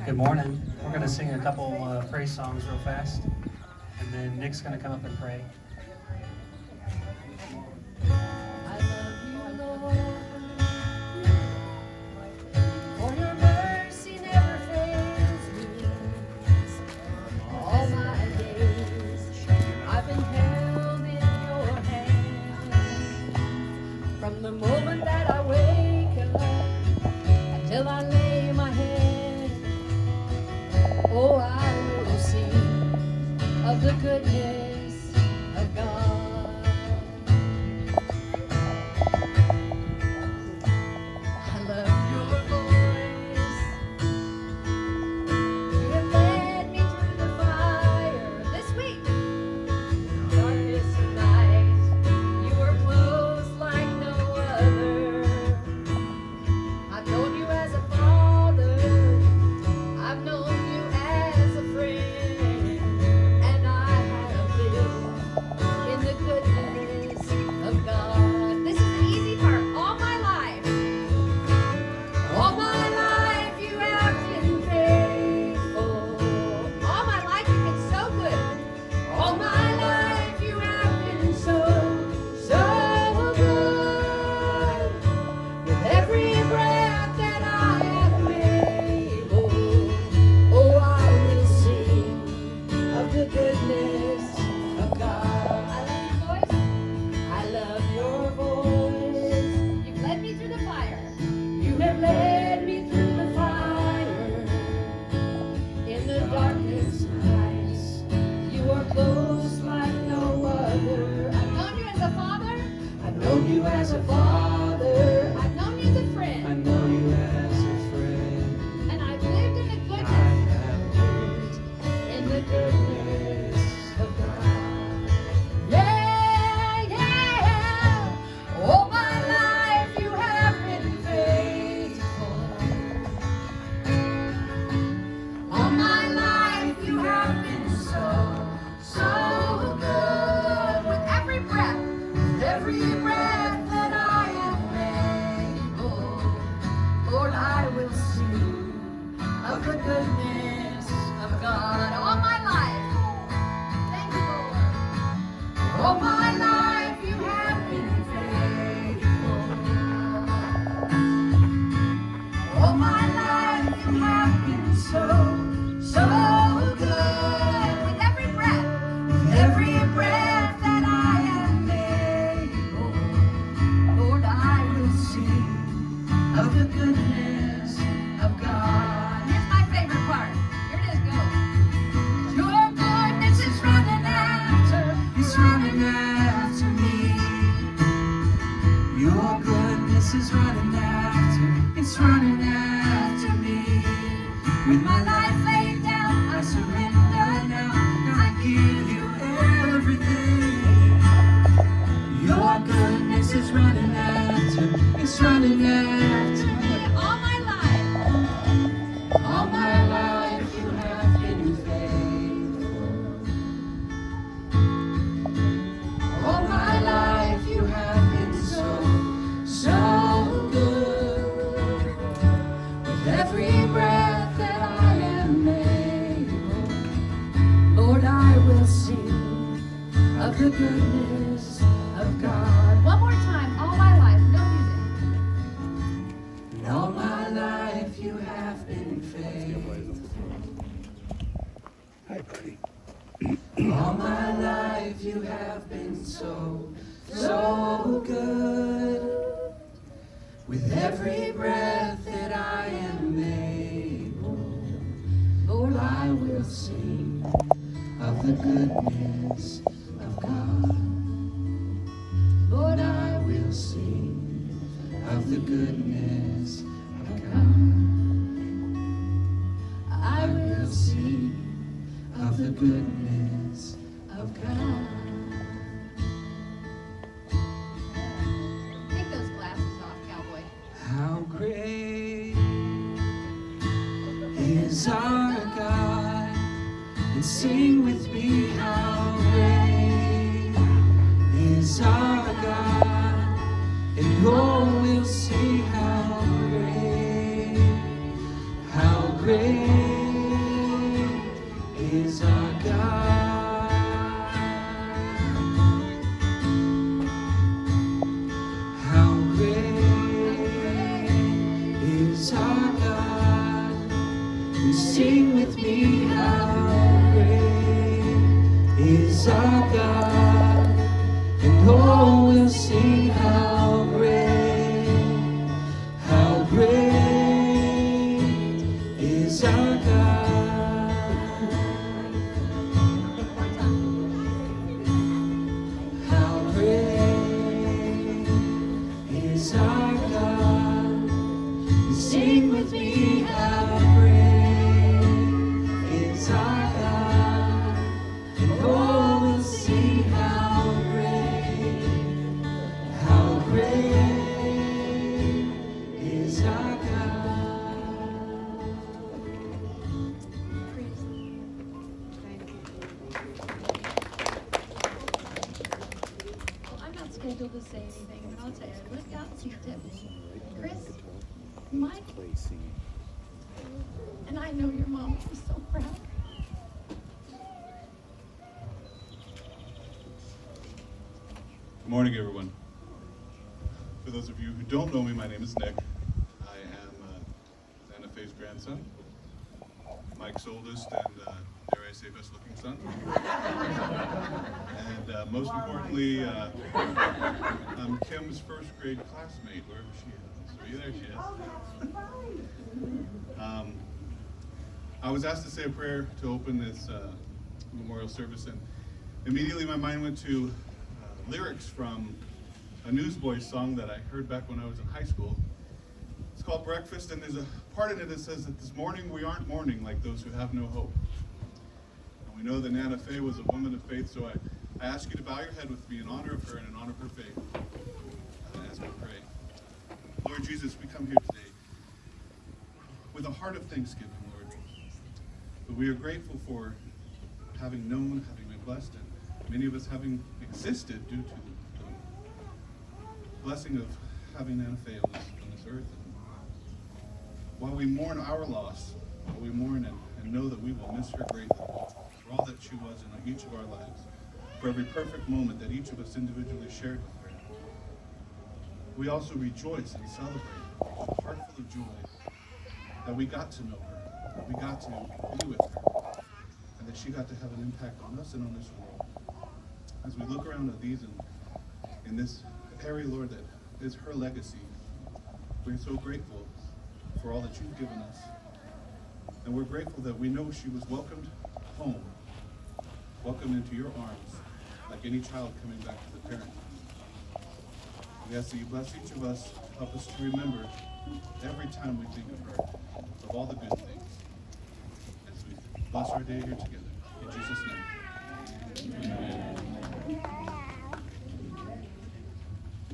Good morning. We're going to sing a couple praise songs real fast, and then Nick's going to come up and pray. I love you, Lord, for your mercy never fails me. All my days I've been held in your hand. From the moment that I wake up until I lay my head, oh, I will sing of the goodness of God. I love your voice. You have led me through the fire this week. Darkest night, you were close like no other. I've known you as a father. I've known you as a friend, and I have lived in the goodness of God. This is the easy part. All my life you have been faithful. All my life you've been so good. All my life you have been so, so good. With every breath that I am able, oh, I will sing of the goodness of God. I love your voice. You've led me through the fire. You have led me through the fire. In the darkest nights, you are close like no other. I've known you as a father. I've known you as a father. I've known you as a friend. I know you as a friend. And I've lived in the I goodness, have lived in the goodness of God. Yeah, yeah. All my life you have been faithful. All my life you have been so, so good. With every breath that I am able, Lord, I will sing of the goodness of God. All my life, thank you, Lord. All my life you have been faithful. All my life you have been so, so good. With every breath that I am able, Lord, I will sing of the goodness of God. Here's my favorite part. Here it is, go. Your goodness is running after me. Your goodness is running after, it's running after me. With my life laid down, I surrender now. I give you everything. Your goodness is running after, it's running after me. All my life, All my life you have been faithful. All my life you have been so, so good. With every breath that I am able, Lord, I will sing of the goodness of God. one more time. All my life, no music. And all my life you have been faithful. Hi, buddy. All my life you have been so, so good. With every breath that I am able, Lord, I will sing of the goodness of God. Lord, I will sing of the goodness of God. I will sing of the goodness of God. Take those glasses off, cowboy. How great is our God? and sing with me how great is our God, and oh, we'll sing how great is our God. How great is our God. And sing with me how great is our God. And oh, we'll sing how great is our God. How great is our God. And sing with me how great is our God. And oh, we'll sing how great is our God. Well, I'm not scheduled to say anything, but I'll tell you, look out and see Tiffany. Chris, Mike, and I know your mom will be so proud. Good morning, everyone. For those of you who don't know me, my name is Nick. I am Santa Fe's grandson, Mike's oldest and, dare I say, best-looking son. And most importantly, I'm Kim's first grade classmate, wherever she is. So there she is. I was asked to say a prayer to open this memorial service, and immediately my mind went to lyrics from a Newsboys song that I heard back when I was in high school. It's called Breakfast, and there's a part in it that says that this morning we aren't mourning like those who have no hope. And we know that Nana Faye was a woman of faith, so I ask you to bow your head with me in honor of her and in honor of her faith. As we pray. Lord Jesus, we come here today with a heart of thanksgiving, Lord. But we are grateful for having known, having been blessed, and many of us having existed due to the blessing of having Nana Faye on this earth. And while we mourn our loss, while we mourn and know that we will miss her greatly for all that she was in each of our lives, for every perfect moment that each of us individually shared with her, we also rejoice and celebrate with a heart full of joy that we got to know her, that we got to be with her, and that she got to have an impact on us and on this world. As we look around at these and in this area, Lord, that is her legacy, we're so grateful for all that you've given us. And we're grateful that we know she was welcomed home, welcomed into your arms, like any child coming back to the parent. We ask that you bless each of us, help us to remember every time we think of her, of all the good things, as we bless our day here together. In Jesus' name. Amen.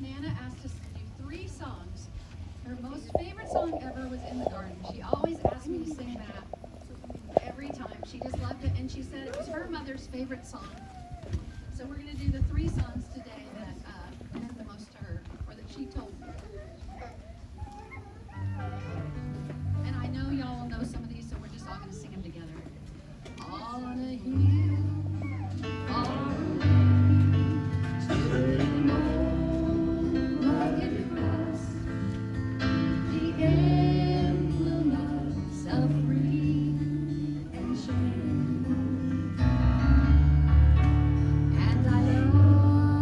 Nana asked us to do 3 songs. Her most favorite song ever was In the Garden. She always asked me to sing that every time. She just loved it, and she said it was her mother's favorite song. So we're going to do the 3 songs today that meant the most to her, or that she told me. And I know y'all will know some of these, so we're just all going to sing them together. On a hill, rugged cross, the emblems of redemption. And I love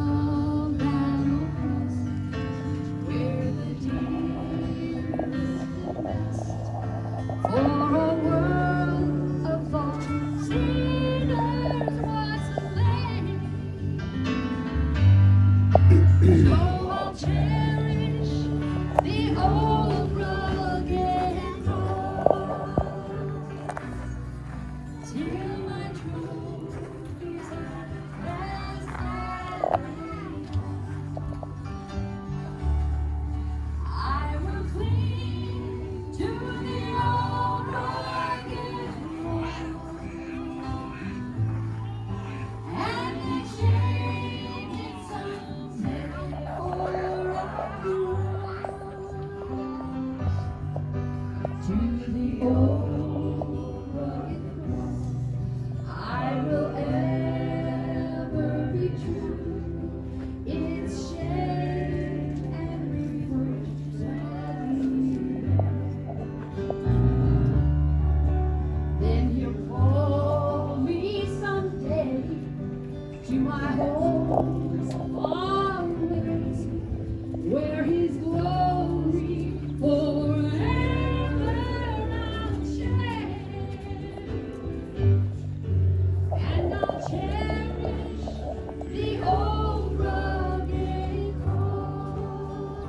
to the old rugged cross. I will ever be true. Its shame and reproach then he'll call me someday to my home on liberty, where his glory forever I'll share. And I'll cherish the old rugged cross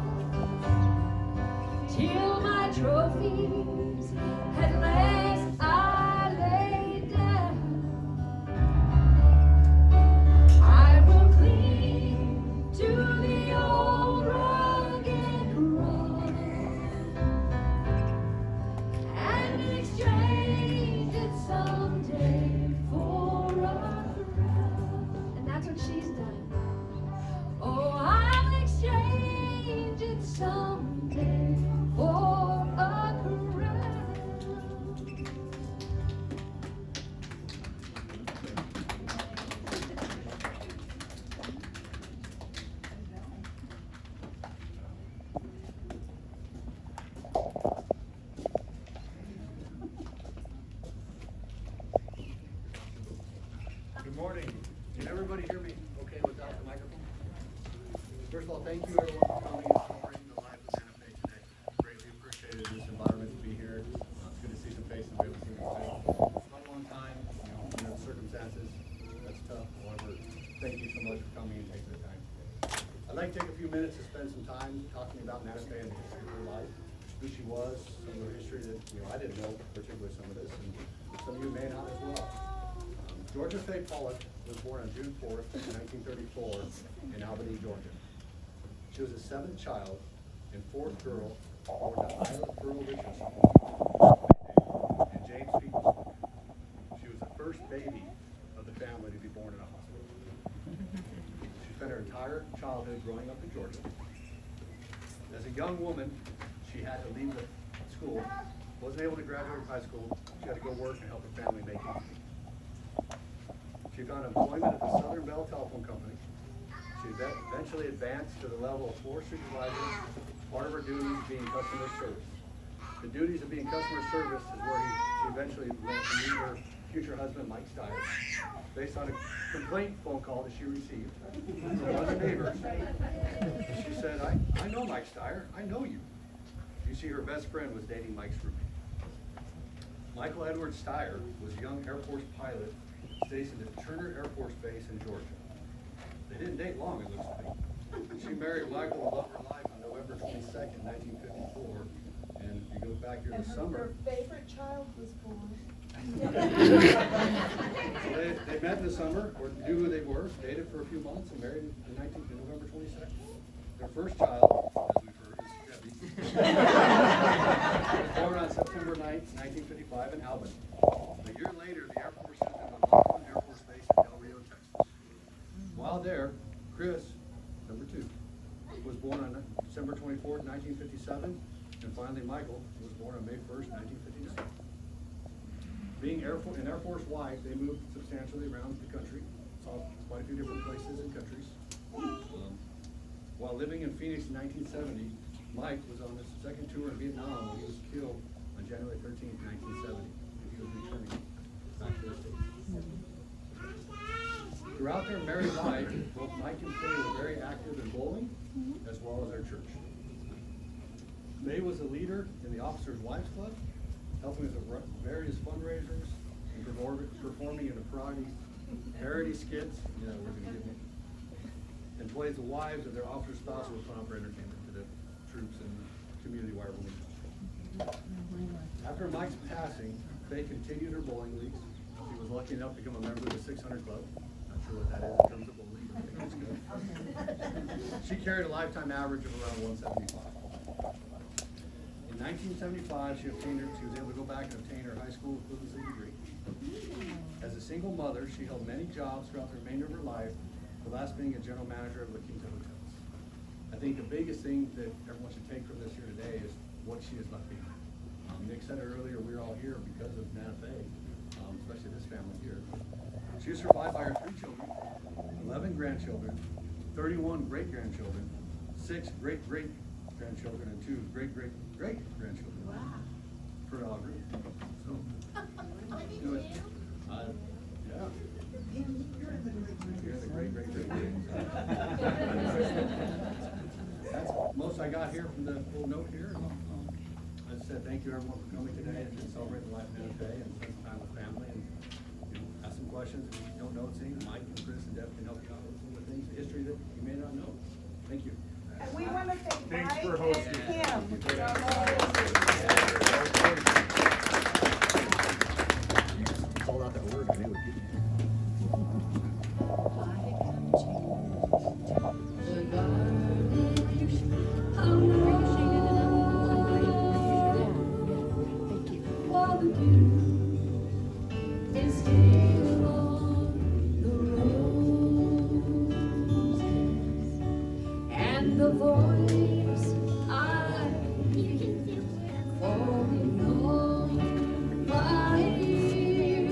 till my trophies at last I lay down. I will cling to the old rugged cross and exchange it someday for a crown. And that's what she's done. Oh, I'll exchange it someday for a crown. Good morning. Can everybody hear me okay without the microphone? First of all, thank you everyone for coming and supporting the life of Santa Fe today. Greatly appreciated this environment to be here. It's good to see some faces we haven't seen in a while. It's not a long time, under the circumstances, that's tough. However, thank you so much for coming and taking the time today. I'd like to take a few minutes to spend some time talking about Santa Fe and the history of her life, who she was, some of her history that I didn't know, particularly some of this, and some of you may not as well. Georgia Faye Pollock was born on June 4th, 1934 in Albany, Georgia. She was the seventh child and fourth girl born to Isla Pearl Richardson and James Peoples. She was the first baby of the family to be born in a hospital. She spent her entire childhood growing up in Georgia. As a young woman, she had to leave the school, wasn't able to graduate from high school. She had to go work and help her family make it. She found employment at the Southern Bell Telephone Company. She eventually advanced to the level of floor supervisor, part of her duties being customer service. The duties of being customer service is where she eventually went to meet her future husband, Mike Styer, based on a complaint phone call that she received from one of the neighbors. She said, I know Mike Styer, I know you. You see, her best friend was dating Mike's roommate. Michael Edward Styer was a young Air Force pilot stationed at Turner Air Force Base in Georgia. They didn't date long, it looks like. She married Michael and loved her life on November 22nd, 1954. And if you go back here to the summer. Her favorite child was born. So they met in the summer, or knew who they were, dated for a few months, and married in November 22nd. Their first child, as we've heard, is Debbie. Was born on September 9th, 1955 in Albany. A year later, the Air Force sent them to Laughlin Air Force Base in Del Rio, Texas. While there, Chris, number 2, was born on December 24th, 1957, and finally Michael was born on May 1st, 1959. Being an Air Force wife, they moved substantially around the country, saw quite a few different places and countries. While living in Phoenix in 1970, Mike was on his second tour in Vietnam when he was killed on January 13th, 1970. He was returning back to the States. Throughout their married life, both Mike and Faye were very active in bowling as well as their church. Faye was a leader in the Officers' Wives Club, helping with various fundraisers and performing in a parody skits, and plays the wives of their officer spouses will put on for entertainment to the troops and community-wide women. After Mike's passing, Faye continued her bowling leagues. She was lucky enough to become a member of the 600 Club. Not sure what that is in terms of bowling, but I think it's good. She carried a lifetime average of around 175. In 1975, she was able to go back and obtain her high school equivalency degree. As a single mother, she held many jobs throughout the remainder of her life, the last being a general manager of La Quinta Hotels. I think the biggest thing that everyone should take from this here today is what she has left behind. Nick said it earlier, we're all here because of Nana Faye, especially this family here. She was survived by her 3 children, 11 grandchildren, 31 great-grandchildren, 6 great-great-grandchildren, and 2 great-great-great-grandchildren. Wow. Per dog group. So, do it. Yeah. You're the great-great-great. That's most I got here from the little note here. As I said, thank you everyone for coming today and celebrate the life of Nana Faye and spend some time with family and ask some questions. If you don't know anything, Mike and Chris and Deb can help you out with some of the things, the history that you may not know. Thank you. And we want to thank Thanks Mike for hosting. and Kim. Called out that word, I knew it would get you. The voice I hear falling on my ear,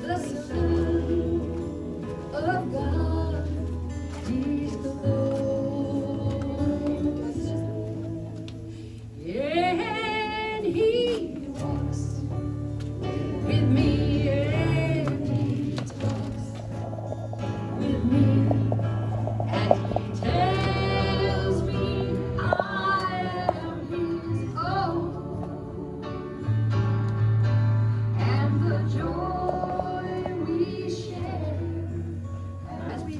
the Son of God is the Lord, and He walks with me, and He talks with me, and He tells me I am His own, and the joy we share as we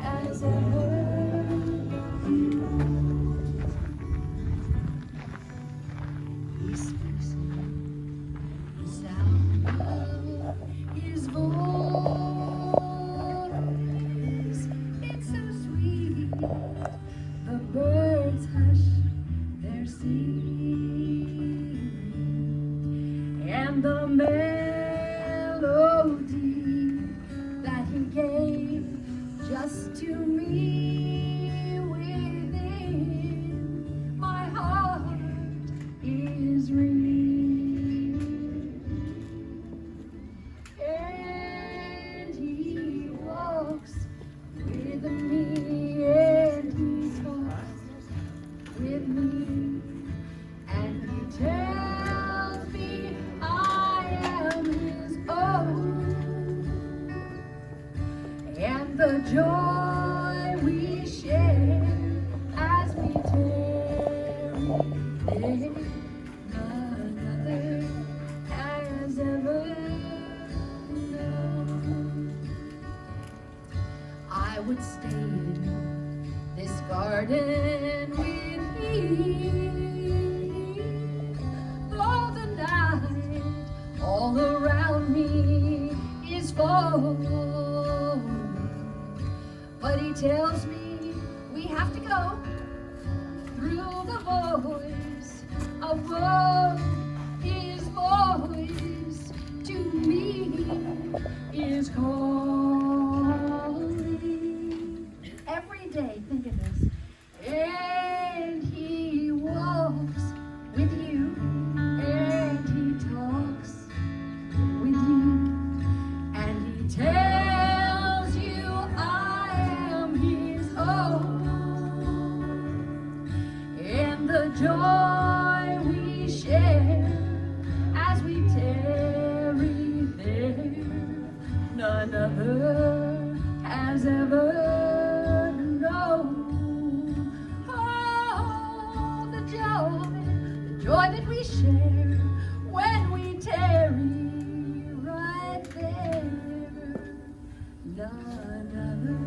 as ever. He speaks the sound of His voice. It's so sweet. The birds hush their singing, and the melody that He gave just to me within my heart is ringing, and He walks with me, and He talks with me, and He tells me I am His own, and the joy we share as we tarry there, none other has ever known. I would stay in this garden with Thee, though the night all around me is falling, but He tells me we have to go through the voice of woe. His voice to me is calling. Every day, think of this. And He walks with you, and He talks with you, and He tells you I am His own, and the joy we share as we tarry there, none other has ever known. Oh, the joy that we share when we tarry right there, none other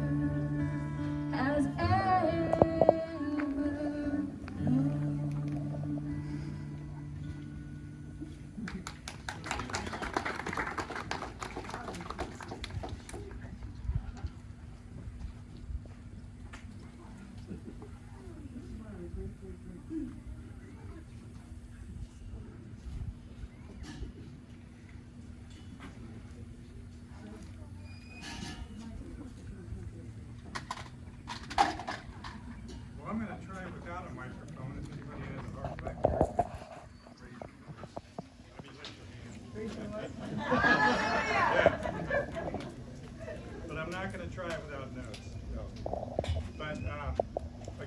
has ever known.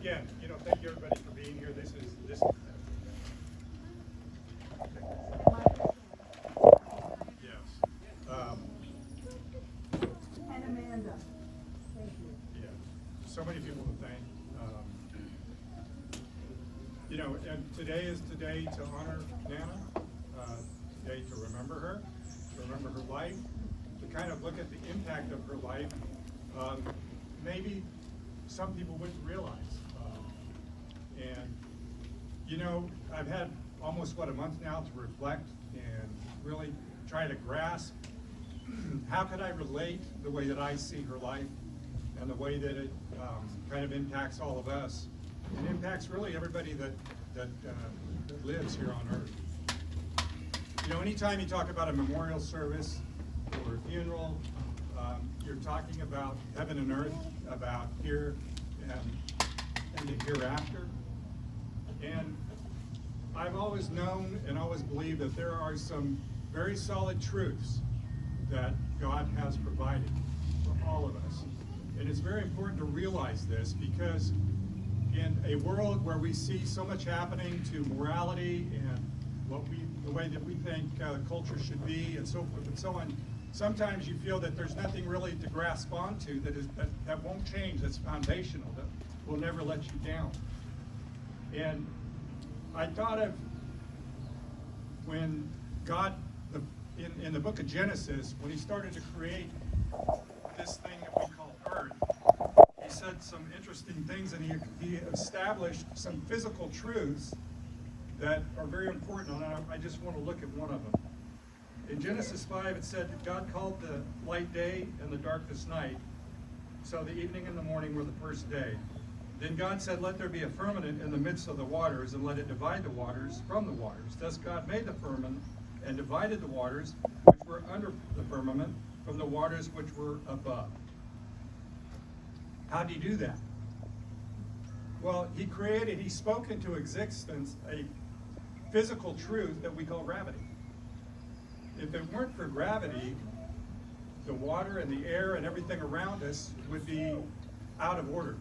again, thank you everybody for being here. This is. Yes. And Amanda. Thank you. Yeah. So many people to thank. And today is today to honor Nana. Today to remember her life, to kind of look at the impact of her life. Maybe some people wouldn't realize. I've had almost, a month now to reflect and really try to grasp how could I relate the way that I see her life and the way that it kind of impacts all of us. It impacts really everybody that lives here on earth. Anytime you talk about a memorial service or a funeral, you're talking about heaven and earth, about here and the hereafter. And I've always known and always believed that there are some very solid truths that God has provided for all of us. And it's very important to realize this, because in a world where we see so much happening to morality and the way that we think culture should be, and so forth and so on, sometimes you feel that there's nothing really to grasp onto that won't change, that's foundational, that will never let you down. And I thought of when God, in the book of Genesis, when he started to create this thing that we call earth, he said some interesting things, and he established some physical truths that are very important, and I just want to look at one of them. In Genesis 5, it said that God called the light day and the darkness night, so the evening and the morning were the first day. Then God said, let there be a firmament in the midst of the waters, and let it divide the waters from the waters. Thus God made the firmament and divided the waters which were under the firmament from the waters which were above. How did he do that? Well, he spoke into existence a physical truth that we call gravity. If it weren't for gravity, the water and the air and everything around us would be out of order.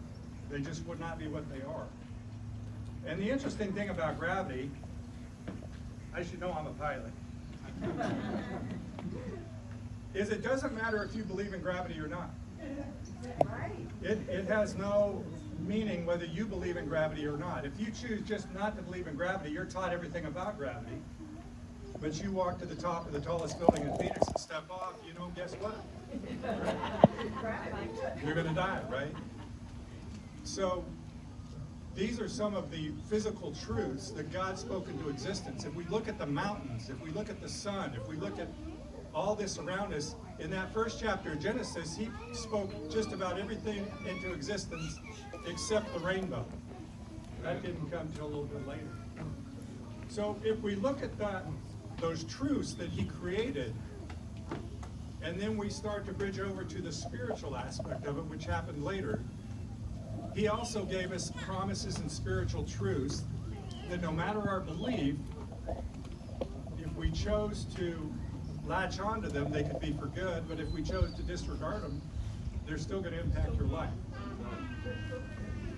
They just would not be what they are. And the interesting thing about gravity, I should know I'm a pilot, is it doesn't matter if you believe in gravity or not. It has no meaning whether you believe in gravity or not. If you choose just not to believe in gravity, you're taught everything about gravity. But you walk to the top of the tallest building in Phoenix and step off, guess what? You're going to die, right? So these are some of the physical truths that God spoke into existence. If we look at the mountains, if we look at the sun, if we look at all this around us, in that first chapter of Genesis, he spoke just about everything into existence except the rainbow. That didn't come till a little bit later. So if we look at those truths that he created, and then we start to bridge over to the spiritual aspect of it, which happened later, he also gave us promises and spiritual truths that no matter our belief, if we chose to latch onto them, they could be for good, but if we chose to disregard them, they're still going to impact your life.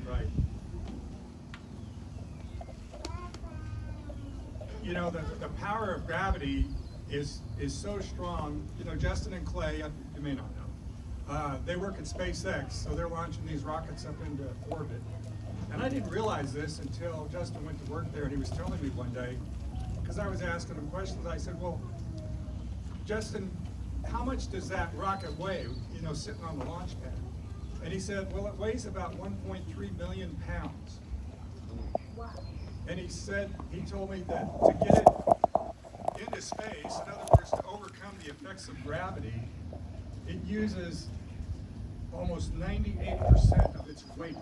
Right. The power of gravity is so strong. Justin and Clay, you may not know, they work at SpaceX, so they're launching these rockets up into orbit. And I didn't realize this until Justin went to work there, and he was telling me one day, because I was asking him questions. I said, well, Justin, how much does that rocket weigh, sitting on the launch pad? And he said, well, it weighs about 1.3 million pounds. Wow. And he told me that to get it into space, in other words, to overcome the effects of gravity, it uses almost 98% of its weight.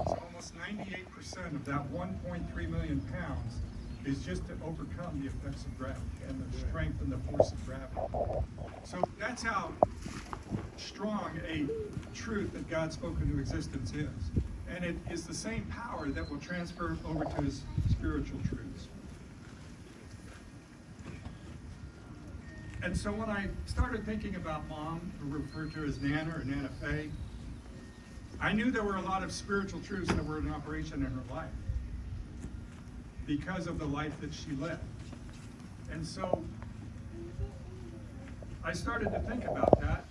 So almost 98% of that 1.3 million pounds is just to overcome the effects of gravity and the strength and the force of gravity. So that's how strong a truth that God spoke into existence is. And it is the same power that will transfer over to his spiritual truths. And so when I started thinking about Mom, who referred to as Nana or Nana Faye, I knew there were a lot of spiritual truths that were in operation in her life because of the life that she led. And so I started to think about that,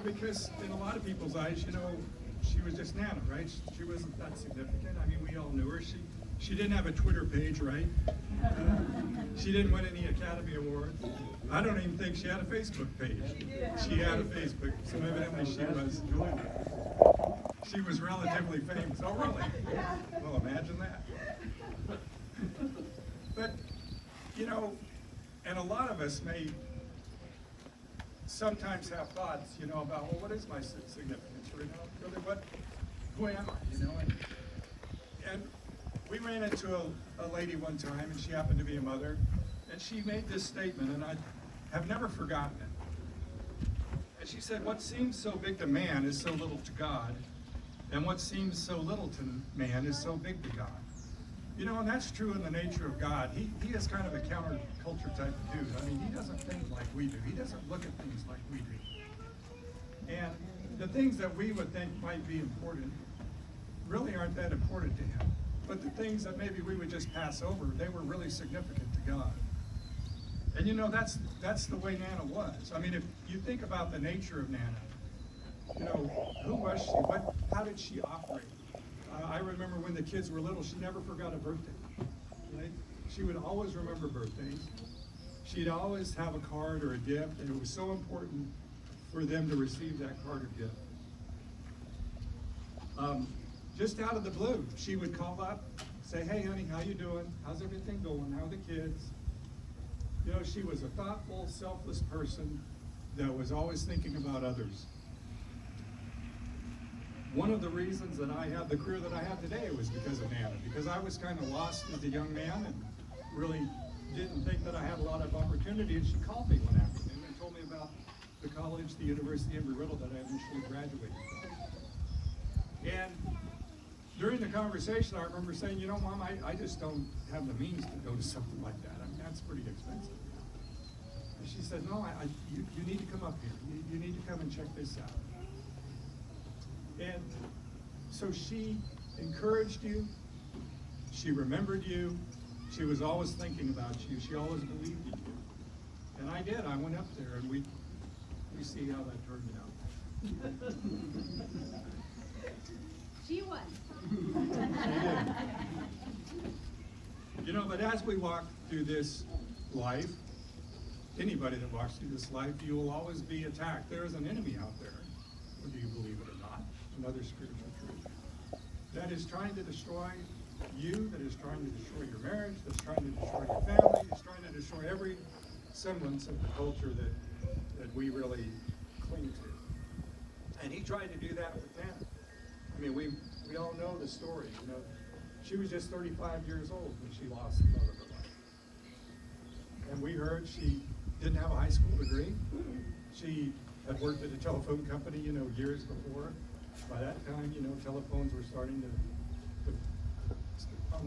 because in a lot of people's eyes, she was just Nana, right? She wasn't that significant. I mean, we all knew her. She didn't have a Twitter page, right? She didn't win any Academy Awards. I don't even think she had a Facebook page. She had a Facebook, so evidently she was relatively famous. Oh, really? Well, imagine that. But, and a lot of us may sometimes have thoughts, about, well, what is my significance? Really, who am I? And we ran into a lady one time, and she happened to be a mother, and she made this statement, and I have never forgotten it. And she said, what seems so big to man is so little to God, and what seems so little to man is so big to God. And that's true in the nature of God. He is kind of a counterculture type of dude. I mean, he doesn't think like we do. He doesn't look at things like we do. And the things that we would think might be important really aren't that important to him. But the things that maybe we would just pass over, they were really significant to God. And that's the way Nana was. I mean, if you think about the nature of Nana, who was she? How did she operate? I remember when the kids were little, she never forgot a birthday, right? She would always remember birthdays. She'd always have a card or a gift, and it was so important for them to receive that card or gift. Just out of the blue, she would call up, say, hey, honey, how you doing? How's everything going? How are the kids? She was a thoughtful, selfless person that was always thinking about others. One of the reasons that I have the career that I have today was because of Nana, because I was kind of lost as a young man and really didn't think that I had a lot of opportunity, and she called me one afternoon and told me about the college, the University of Embry-Riddle that I eventually graduated from. And during the conversation, I remember saying, Mom, I just don't have the means to go to something like that. I mean, that's pretty expensive. And she said, no, you need to come up here. You need to come and check this out. And so she encouraged you, she remembered you, she was always thinking about you, she always believed in you. And I did, I went up there and we see how that turned out. She won. But as we walk through this life, anybody that walks through this life, you will always be attacked. There is an enemy out there, whether you believe it or not. Another spiritual truth that is trying to destroy you, that is trying to destroy your marriage, that's trying to destroy your family, it's trying to destroy every semblance of the culture that we really cling to. And he tried to do that with Nana. I mean, we all know the story. She was just 35 years old when she lost the love of her life. And we heard she didn't have a high school degree. She had worked at a telephone company, years before. By that time, telephones were starting to on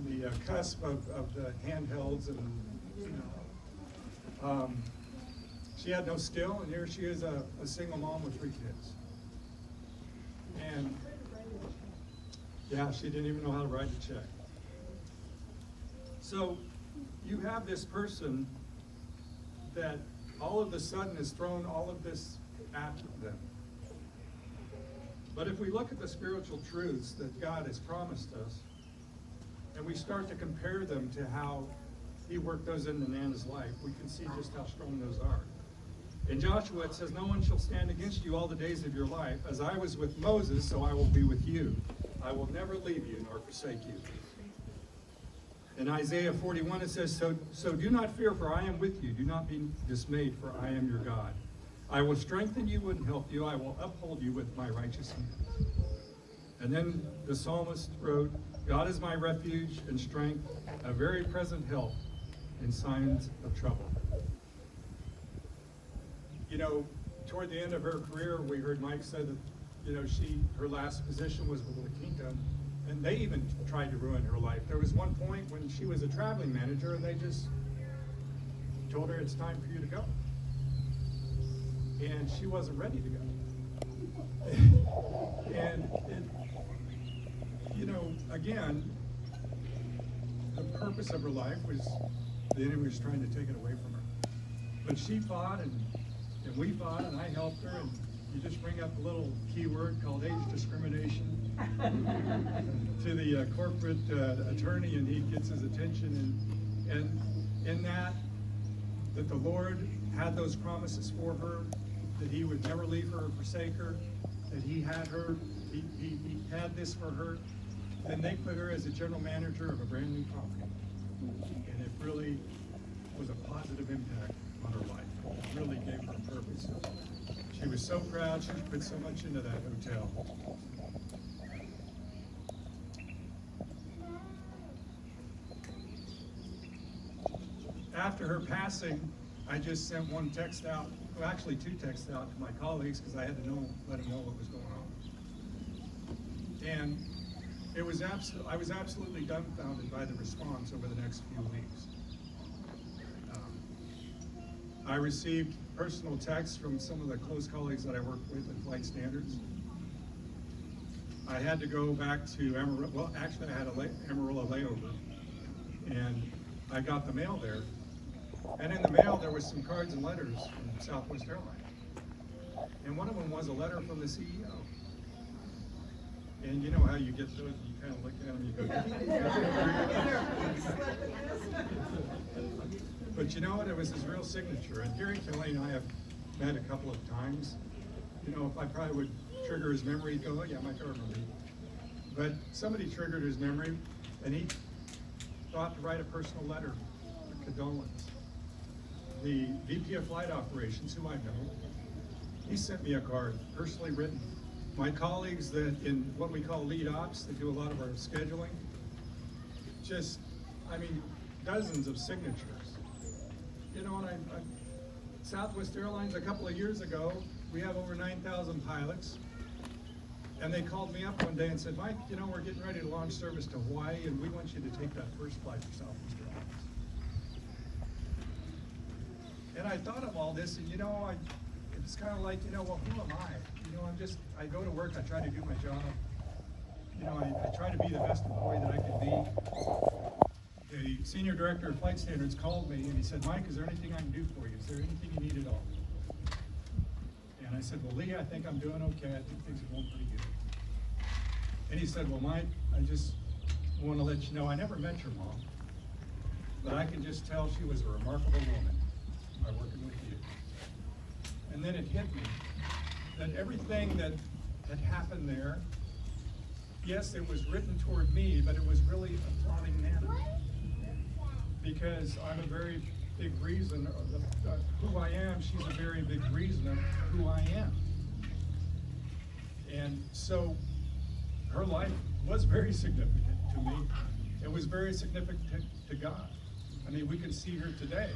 the cusp of the handhelds, and she had no skill, and here she is, a single mom with 3 kids. And yeah, she didn't even know how to write a check. So you have this person that all of a sudden has thrown all of this at them. But if we look at the spiritual truths that God has promised us, and we start to compare them to how he worked those into Nana's life, we can see just how strong those are. In Joshua, it says, no one shall stand against you all the days of your life. As I was with Moses, so I will be with you. I will never leave you nor forsake you. In Isaiah 41, it says, so do not fear, for I am with you. Do not be dismayed, for I am your God. I will strengthen you and help you. I will uphold you with my righteous hand. And then the psalmist wrote, God is my refuge and strength, a very present help in times of trouble. Toward the end of her career, we heard Mike say that, her last position was with the kingdom, and they even tried to ruin her life. There was one point when she was a traveling manager, and they just told her it's time for you to go. And she wasn't ready to go. And again, the purpose of her life was the enemy was trying to take it away from her. But she fought and we fought and I helped her, and you just bring up a little keyword called age discrimination to the corporate attorney, and he gets his attention, and in that the Lord had those promises for her, that he would never leave her or forsake her, that he had her, he had this for her. Then they put her as a general manager of a brand new company, and it really was a positive impact on her life. It really gave her a purpose. She was so proud. She put so much into that hotel. After her passing, I just sent one text out, well, actually 2 texts out to my colleagues, because I had to let them know what was going on. And I was absolutely dumbfounded by the response over the next few weeks. I received personal texts from some of the close colleagues that I worked with at Flight Standards. I had to go back to Amarillo. Well, actually, I had a Amarillo layover, and I got the mail there. And in the mail, there was some cards and letters from Southwest Airlines. And one of them was a letter from the CEO. And you know how you get those, you kind of look at them, you go, but you know what, it was his real signature. And Gary Kelly and I have met a couple of times. You know, if I probably would trigger his memory, he'd go, oh yeah, Mike, I remember. But somebody triggered his memory, and he thought to write a personal letter of condolence. The VP of Flight Operations, who I know, he sent me a card, personally written. My colleagues that in what we call lead ops, that do a lot of our scheduling, just, I mean, dozens of signatures. You know, and Southwest Airlines, a couple of years ago, we have over 9,000 pilots, and they called me up one day and said, Mike, you know, we're getting ready to launch service to Hawaii, and we want you to take that first flight for Southwest Airlines. And I thought of all this, and you know, it's kind of like, you know, well, who am I? You know, I go to work, I try to do my job. You know, I try to be the best employee that I can be. The senior director of Flight Standards called me and he said, Mike, is there anything I can do for you? Is there anything you need at all? And I said, well, Lee, I think I'm doing okay. I think things are going pretty good. And he said, well, Mike, I just want to let you know, I never met your mom, but I can just tell she was a remarkable woman by working with you. And then it hit me that everything that had happened there, yes, it was written toward me, but it was really a taunting manner. Because I'm a very big reason of who I am. She's a very big reason of who I am. And so her life was very significant to me. It was very significant to God. I mean, we can see her today,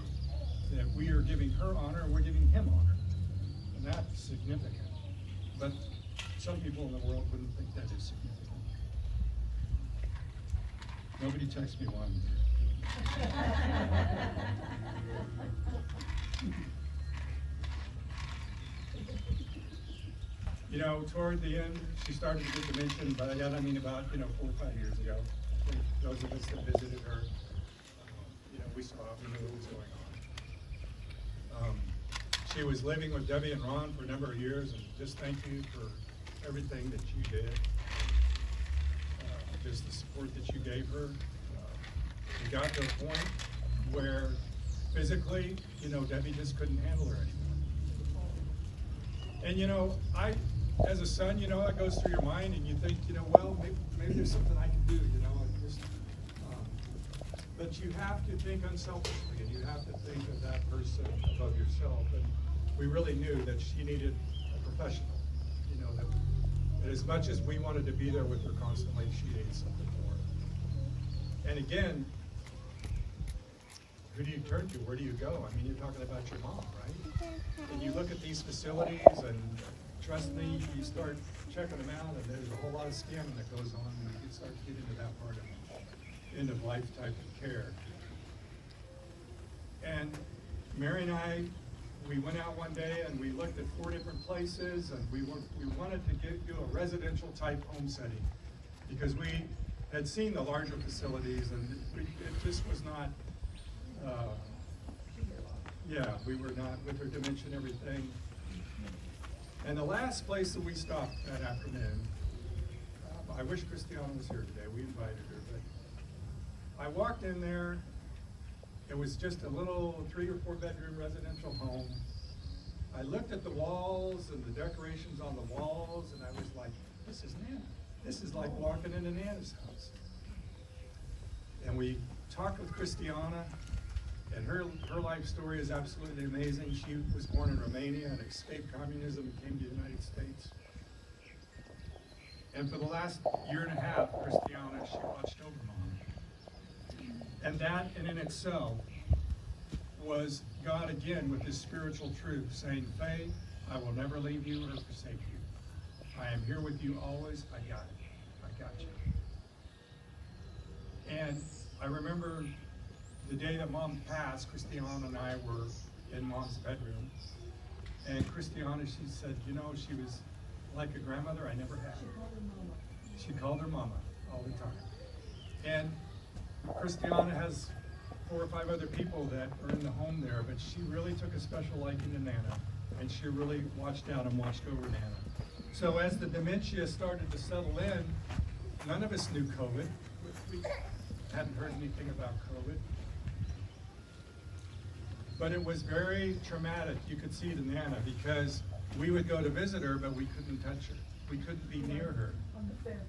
that we are giving her honor and we're giving him honor. And that's significant. But some people in the world wouldn't think that is significant. Nobody texts me one. You know, toward the end, she started to get dementia, but again, I mean about, 4 or 5 years ago. I think those of us that visited her, we saw, we knew what was going on. She was living with Debbie and Ron for a number of years, and just thank you for everything that you did. Just the support that you gave her. It got to a point where physically, Debbie just couldn't handle her anymore. And as a son, it goes through your mind, and you think, well, maybe there's something I can do, but you have to think unselfishly, and you have to think of that person above yourself. And we really knew that she needed a professional, that as much as we wanted to be there with her constantly, she needed something more. And again, who do you turn to? Where do you go? I mean, you're talking about your mom, right? And you look at these facilities, and trust me, you start checking them out, and there's a whole lot of scamming that goes on, and you start to get into that part of end of life type of care. And Mary and I we went out one day and we looked at 4 different places, and we wanted to do a residential type home setting because we had seen the larger facilities, and it just was not, we were not with her dementia and everything. And the last place that we stopped that afternoon, I wish Christiana was here today, we invited her, but I walked in there. It was just a little 3 or 4 bedroom residential home. I looked at the walls and the decorations on the walls, and I was like, this is Nana. This is like walking into Nana's house. And we talked with Christiana, and her life story is absolutely amazing. She was born in Romania and escaped communism and came to the United States. And for the last 1.5 years, Christiana, she watched over Mom. And that in itself was God again with his spiritual truth saying, Faye, I will never leave you or forsake you. I am here with you always. I got it. I got you. And I remember the day that Mom passed, Christiana and I were in Mom's bedroom. And Christiana, she said, you know, she was like a grandmother I never had. She called her Mama all the time. And Christiana has 4 or 5 other people that are in the home there, but she really took a special liking to Nana, and she really watched out and watched over Nana. So as the dementia started to settle in, none of us knew COVID. We hadn't heard anything about COVID. But it was very traumatic, you could see to Nana, because we would go to visit her, but we couldn't touch her. We couldn't be near her. On the fence.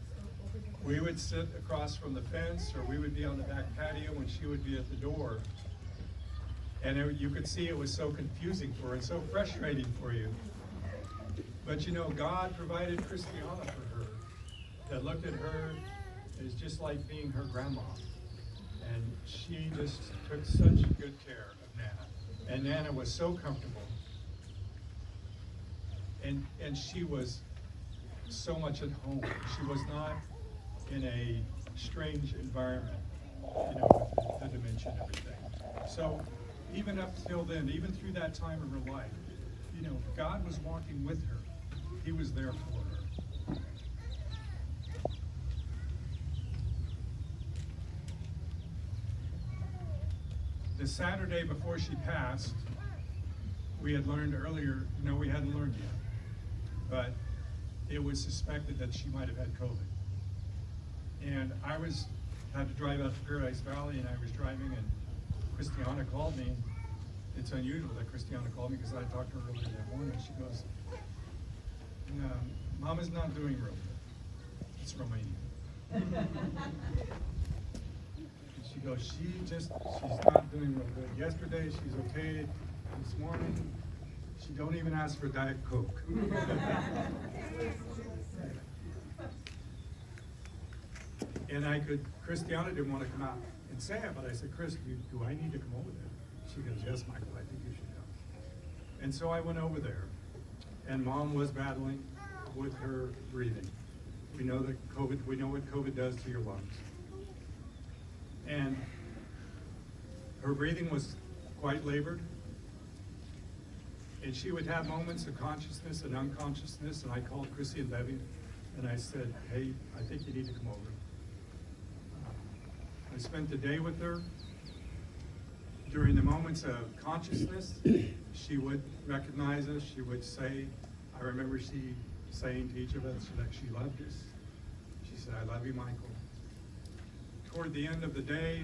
We would sit across from the fence, or we would be on the back patio when she would be at the door. And you could see it was so confusing for her and so frustrating for you. But you know, God provided Christiana for her, that looked at her as just like being her grandma. And she just took such good care of Nana. And Nana was so comfortable. And she was so much at home. She was not in a strange environment, you know, with the dementia and everything. So even up till then, even through that time of her life, you know, God was walking with her. He was there for her. The Saturday before she passed, we had learned earlier, no, we hadn't learned yet, but it was suspected that she might have had COVID. And I had to drive out to Paradise Valley, and I was driving, and Christiana called me. It's unusual that Christiana called me because I talked to her earlier that morning. She goes, Mama's not doing real good. It's Romania. And she goes, she's not doing real good. Yesterday she's okay. This morning, she don't even ask for Diet Coke. And Christiana didn't want to come out and say it, but I said, Chris, do I need to come over there? She goes, yes, Michael, I think you should go. And so I went over there, and Mom was battling with her breathing. We know what COVID does to your lungs. And her breathing was quite labored. And she would have moments of consciousness and unconsciousness, and I called Chrissy and Debbie, and I said, hey, I think you need to come over. I spent the day with her. During the moments of consciousness, she would recognize us. She would say, I remember she saying to each of us that she loved us. She said, I love you, Michael. Toward the end of the day,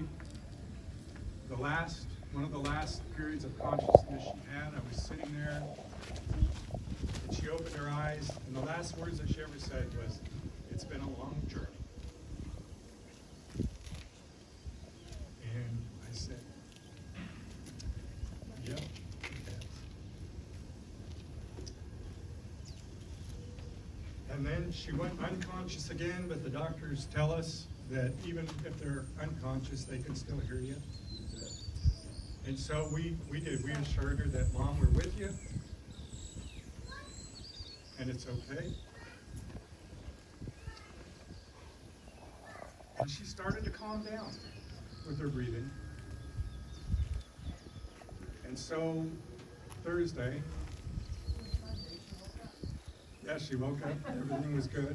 one of the last periods of consciousness she had, I was sitting there, and she opened her eyes, and the last words that she ever said was, it's been a long journey. And I said, yep, it has. And then she went unconscious again, but the doctors tell us that even if they're unconscious, they can still hear you. And so we did. We assured her that, Mom, we're with you, and it's okay. And she started to calm down with her breathing. And so Thursday. Yeah, she woke up, everything was good.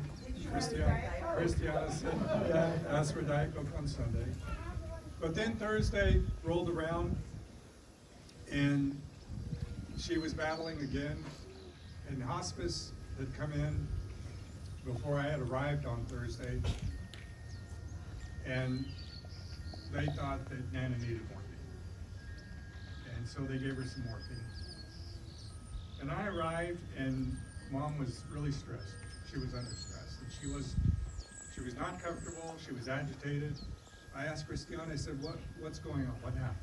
Christiana said, yeah, asked for Diet Coke on Sunday. But then Thursday rolled around and she was battling again, and hospice had come in before I had arrived on Thursday, and they thought that Nana needed morphine. And so they gave her some morphine. And I arrived and Mom was really stressed. She was under stress, and she was not comfortable, she was agitated. I asked Christiana, I said, what's going on, what happened?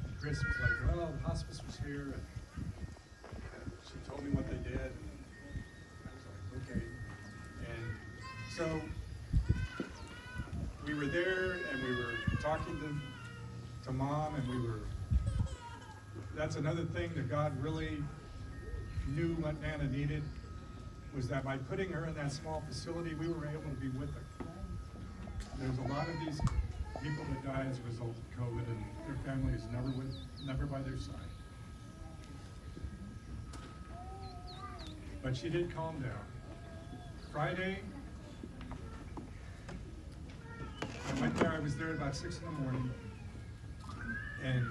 And Chris was like, well, the hospice was here, and she told me what they did. And I was like, okay. And so we were there, and we were talking to Mom, and that's another thing that God really knew what Nana needed, was that by putting her in that small facility, we were able to be with her. There's a lot of these people that die as a result of COVID, and their family is never by their side. But she did calm down. Friday, I went there, I was there at about 6 in the morning, and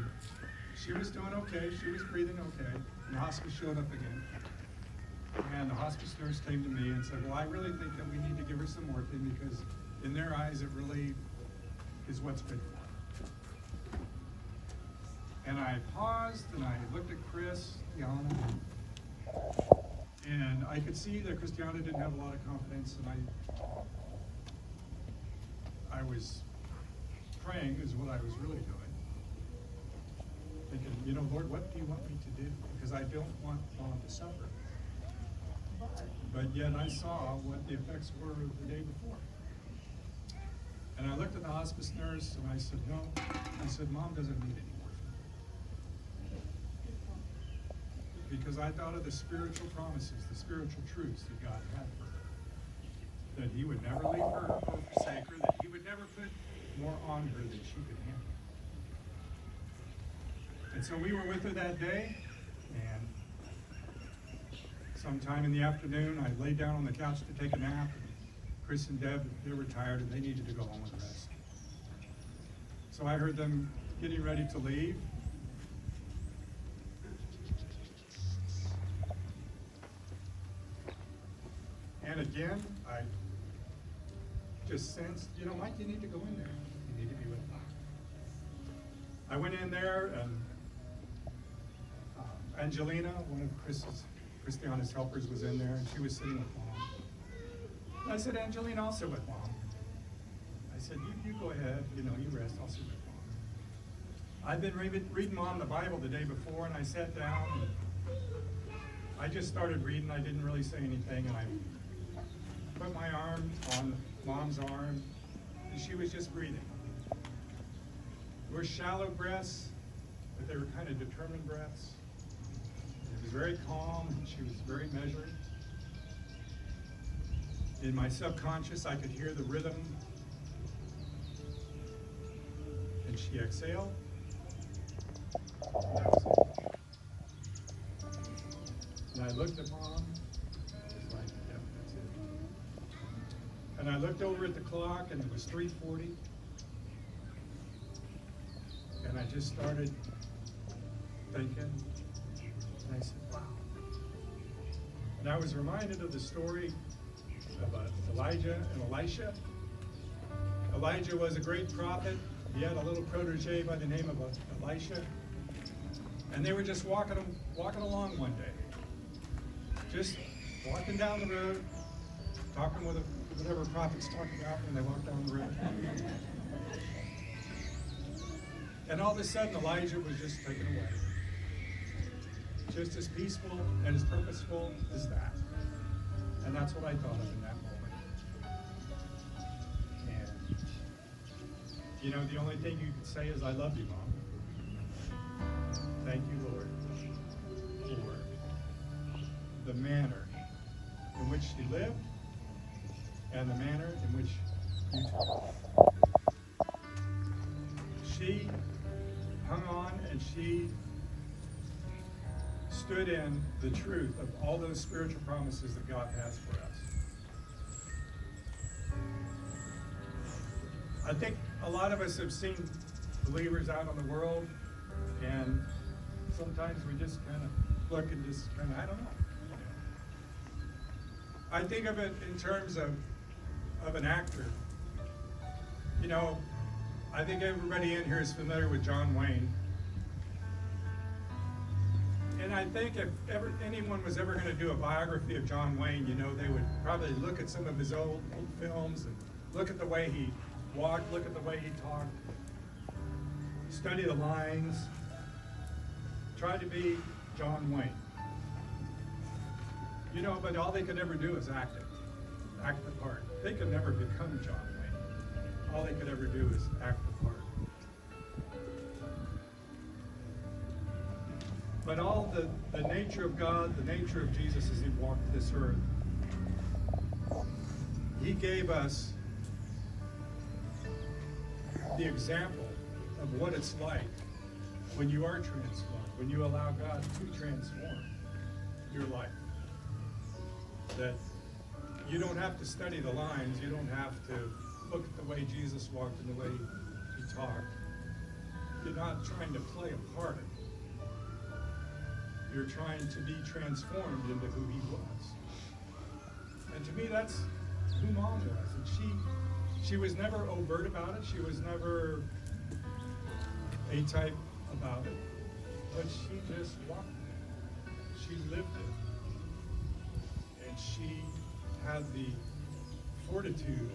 she was doing okay, she was breathing okay, and the hospice showed up again. And the hospice nurse came to me and said, well, I really think that we need to give her some morphine because in their eyes, it really is what's good for her. And I paused and I looked at Christiana, and I could see that Christiana didn't have a lot of confidence, and I was praying is what I was really doing. Thinking, Lord, what do you want me to do? Because I don't want Mom to suffer. But yet I saw what the effects were the day before. And I looked at the hospice nurse and I said, no. I said, Mom doesn't need any morphine. Because I thought of the spiritual promises, the spiritual truths that God had for her. That He would never leave her or forsake her, that He would never put more on her than she could handle. And so we were with her that day, and sometime in the afternoon, I laid down on the couch to take a nap. Chris and Deb, they were tired and they needed to go home and rest. So I heard them getting ready to leave. And again, I just sensed, Mike, you need to go in there. You need to be with Mom. I went in there, and Angelina, one of Christiana's helpers, was in there, and she was sitting with Mom. And I said, Angelina, I'll sit with Mom. I said, you go ahead, you rest, I'll sit with Mom. I'd been reading Mom the Bible the day before, and I sat down, and I just started reading. I didn't really say anything, and I put my arm on Mom's arm, and she was just breathing. They were shallow breaths, but they were kind of determined breaths. It was very calm, and she was very measured. In my subconscious, I could hear the rhythm. And she exhaled. And that was it. And I looked at Mom. It was like, yep, that's it. And I looked over at the clock, and it was 3:40. And I just started thinking. And I said, wow. And I was reminded of the story about Elijah and Elisha. Elijah was a great prophet. He had a little protege by the name of Elisha. And they were just walking along one day. Just walking down the road, talking with whatever prophets talk about when they walk down the road. And all of a sudden, Elijah was just taken away. Just as peaceful and as purposeful as that. And that's what I thought of in that moment. And, the only thing you could say is, I love you, Mom. Thank you, Lord, for the manner in which she lived and the manner in which you took her. She hung on, and she stood in the truth of all those spiritual promises that God has for us. I think a lot of us have seen believers out in the world, and sometimes we just kind of look and just kind of, I don't know. I think of it in terms of an actor. You know, I think everybody in here is familiar with John Wayne. And I think if anyone was ever going to do a biography of John Wayne, you know, they would probably look at some of his old films and look at the way he walked, look at the way he talked, study the lines, try to be John Wayne. You know, but all they could ever do is act the part. They could never become John Wayne. All they could ever do is act the part. But all the nature of God, the nature of Jesus as he walked this earth, he gave us the example of what it's like when you are transformed, when you allow God to transform your life. That you don't have to study the lines, you don't have to look at the way Jesus walked and the way he talked. You're not trying to play a part. You're trying to be transformed into who he was. And to me, that's who Mom was. And she was never overt about it. She was never A-type about it. But she just walked it. She lived it. And she had the fortitude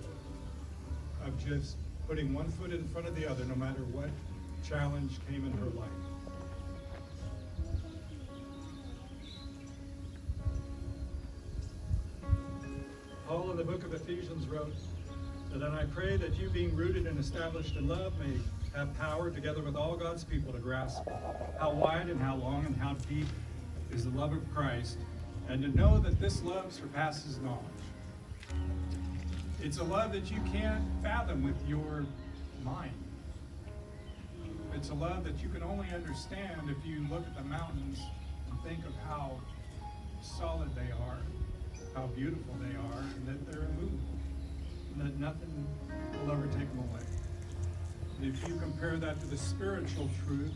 of just putting one foot in front of the other no matter what challenge came in her life. Paul in the book of Ephesians wrote, "And then I pray that you, being rooted and established in love, may have power, together with all God's people, to grasp how wide and how long and how deep is the love of Christ, and to know that this love surpasses knowledge." It's a love that you can't fathom with your mind. It's a love that you can only understand if you look at the mountains and think of how solid they are, how beautiful they are, and that they're immovable, and that nothing will ever take them away. And if you compare that to the spiritual truth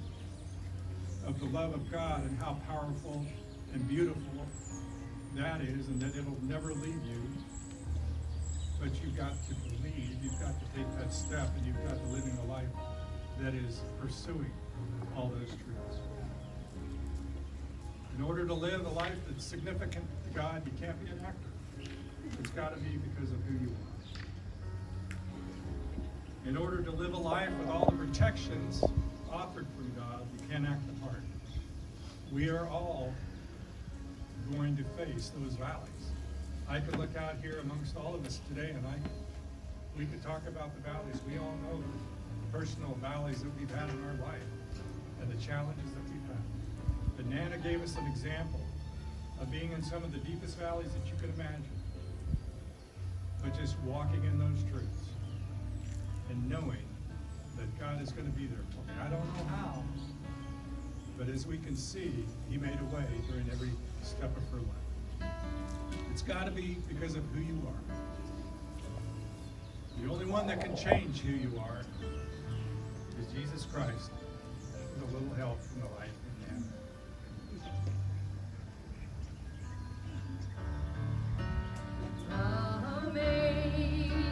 of the love of God and how powerful and beautiful that is, and that it'll never leave you, but you've got to believe, you've got to take that step, and you've got to live in a life that is pursuing all those truths. In order to live a life that's significant to God, you can't be an actor. It's got to be because of who you are. In order to live a life with all the protections offered from God, you can't act the part. We are all going to face those valleys. I could look out here amongst all of us today, and we could talk about the valleys. We all know the personal valleys that we've had in our life and the challenges that we've had. But Nana gave us an example of being in some of the deepest valleys that you could imagine, but just walking in those truths and knowing that God is going to be there for me. I don't know how, but as we can see, he made a way during every step of her life. It's got to be because of who you are. The only one that can change who you are is Jesus Christ, with a little help from the life of Nana.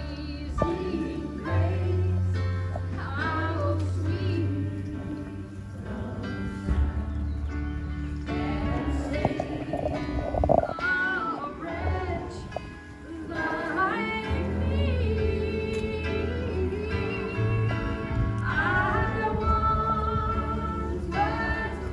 Amazing grace, how sweet that saved a wretch like me. I once was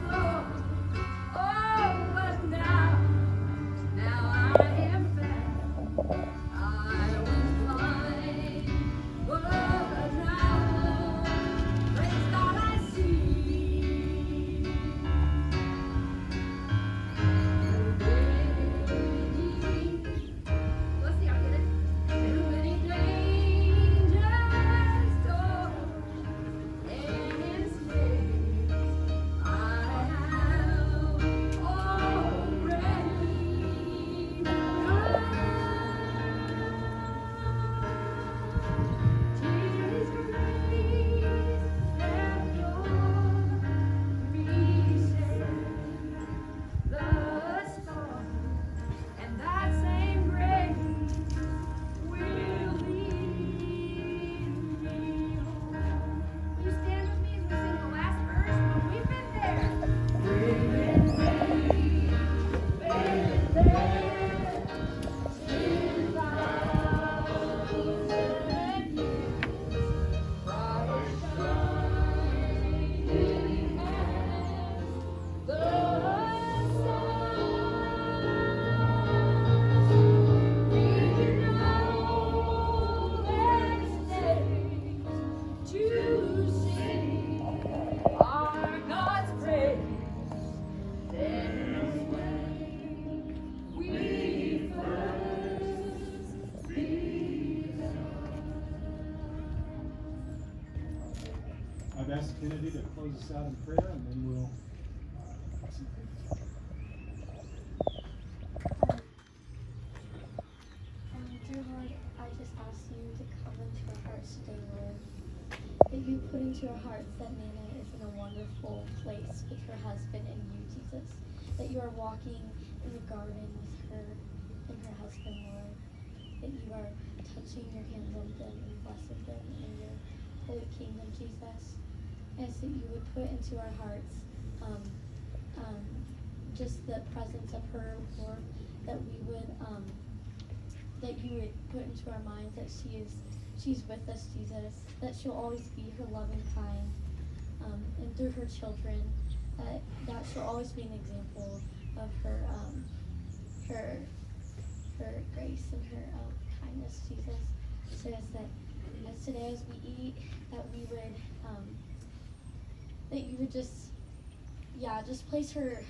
I've asked Kennedy to close us out in prayer, and then we'll. Dear Lord, I just ask you to come into our hearts today, Lord. That you put into our hearts that Nana is in a wonderful place with her husband and you, Jesus. That you are walking in the garden with her and her husband, Lord. That you are touching your hands on them and blessing them in your holy kingdom, Jesus. And so you would put into our hearts just the presence of her, Lord. That we would that you would put into our minds that she's with us, Jesus, that she'll always be her loving kind, and through her children, that she'll always be an example of her grace and her kindness, Jesus. So as today as we eat, that we would that you would just place her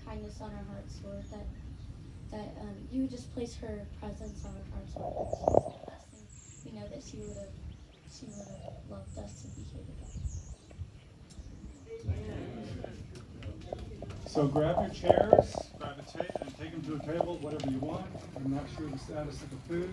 kindness on our hearts, Lord, that you would just place her presence on our hearts, Lord, that she's with us, and we know that she would have loved us to be here together. So grab your chairs, grab a table, and take them to a table, whatever you want. I'm not sure the status of the food.